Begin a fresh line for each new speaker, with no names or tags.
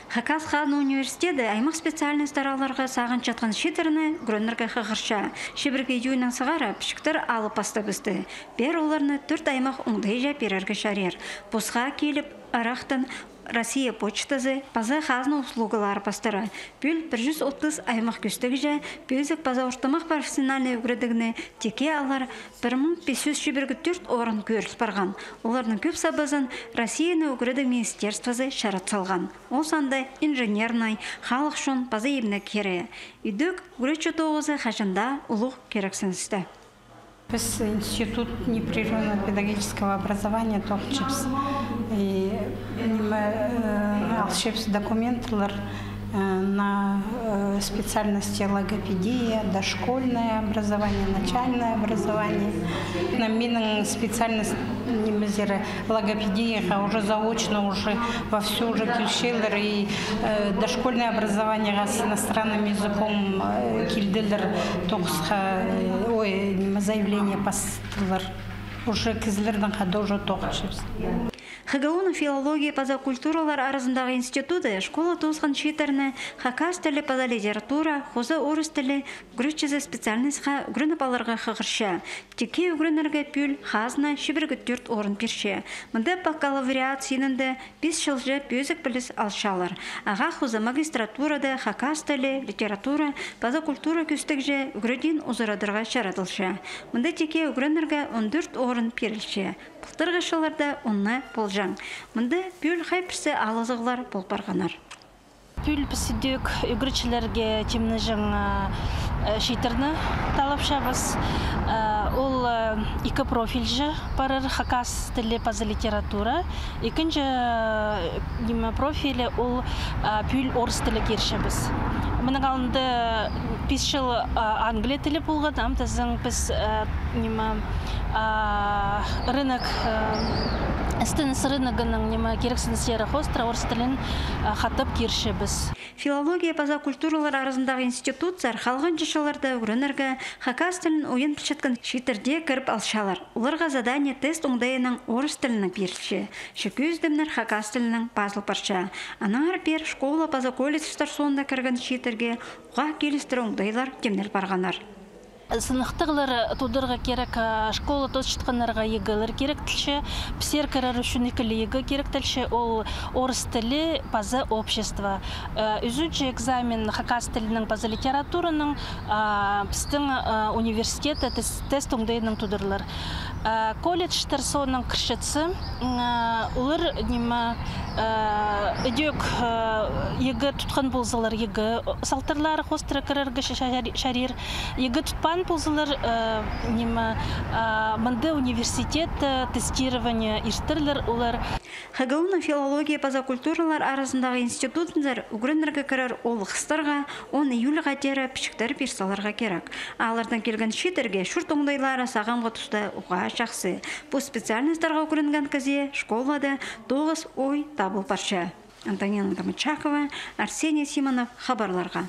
Хакас Хазны университеті аймақ специальностараларға сағын жатқан шетіріні грөнерге қығырша. Шебірге юйнан сығара пішіктір алып басты бізді. Бер оларны 4 аймақ оңдай жап берерге шарер. Бұсға келіп, арақтан Россия почтасы паза Хазны услугалар бастыра. Бүл 130 аймақ күстігі жа, бөзік паза ортамақ профессиональный үгірдігіні теке алар 1500 шебіргі 4 орын көріс барған. Олардың көп сабазын Россияны үгірді министерствазы шарат салған. Ол санда инженернай, халық шон паза ебіне кере. Үйдік үгіречі тоғызы қашында ұлық керексіністі.
Біз институт непрерывного педагогического образования ТОХЧИПС. И алшепс документлар на специальности логопедия, дошкольное образование, начальное образование. На минах специальность логопедия уже заочно уже вовсю уже кильшелер и дошкольное образование с иностранным языком кильделер тохсха заявление постылар уже кизлерден хада уже ТОХЧИПС.
ХГУ филология паза культуралар арасындағы институты школа тозған шетіріні хакас тілі паза литература, хоза орыс тілі үгірітшізі специальностьқа үгірініп аларға қығырша. Теке үгірінерге пүл Хазны шебіргі 4 орын перше. Мұнда бакалавриат сенінді 5 жылжы бөзік біліс алшалар. Аға хоза магистратурада хакас тілі, литература, паза культура күстік же үгіріден ұзырадырға шарадылша. Мұнда теке үгірінерге 14 орын перілше. Бұқтырғы шыларда онны болжаң. Мұнда пүл хайпірсі алызығылар бол барғанар.
Пүл пісідік үгірчілерге темні жың шейтірні талапшабыз. Ол екі профильжі барыр хакас тілі паза литература. Екінші профилі ол пүл орыс тілі кершібіз. Мұның алынды 5 жыл англия тілі болған, амтазың біз рынок Стенс рыногының керексіністері хостра орыс тілін қатып кершібіз.
Филология паза культуралар арасындағы институттар қалған жышаларда үгірінерге хакас тілін ойын пішеткін шетерде кіріп алшалар. Оларға задание тест оңдайының орыс тілінің берілші. Шекөздімнер хакас тілінің пазыл парша. Анар бер школа паза колледжтар соңында кірген шетерге ұға келістір оңдайлар темнер барғанар.
Сынықтығылар тудырға керек школа тосшытқанарға егілер керек тілші, пісер кірір үшін екілі егі керек тілші, ол орыс тілі паза общество. Үзүчі экзамен хакас тілінің паза литератураның пістің университеті тест оңдайының тудырлар. Колледжтар соның кіршітсі, олар өдек егі тұтқан болзылар егі салтырлары қостыры кіріргі шарир, егі тұтпан болзылар мұнды университет тестирование иштірлер олар.
ХГУ филология паза культуралар арасындағы институтындар үгірінерге кірір ол қыстарға 10 июль ғатері пішіктер персаларға керек. Алардан келген шетерге шүрт оңдайлары сағамға тұста ұға жақсы. Бұл специальностарға үгірінген көзе школада 9 ой табыл парша. Антонина Камычакова, Арсений Симонов хабарларға.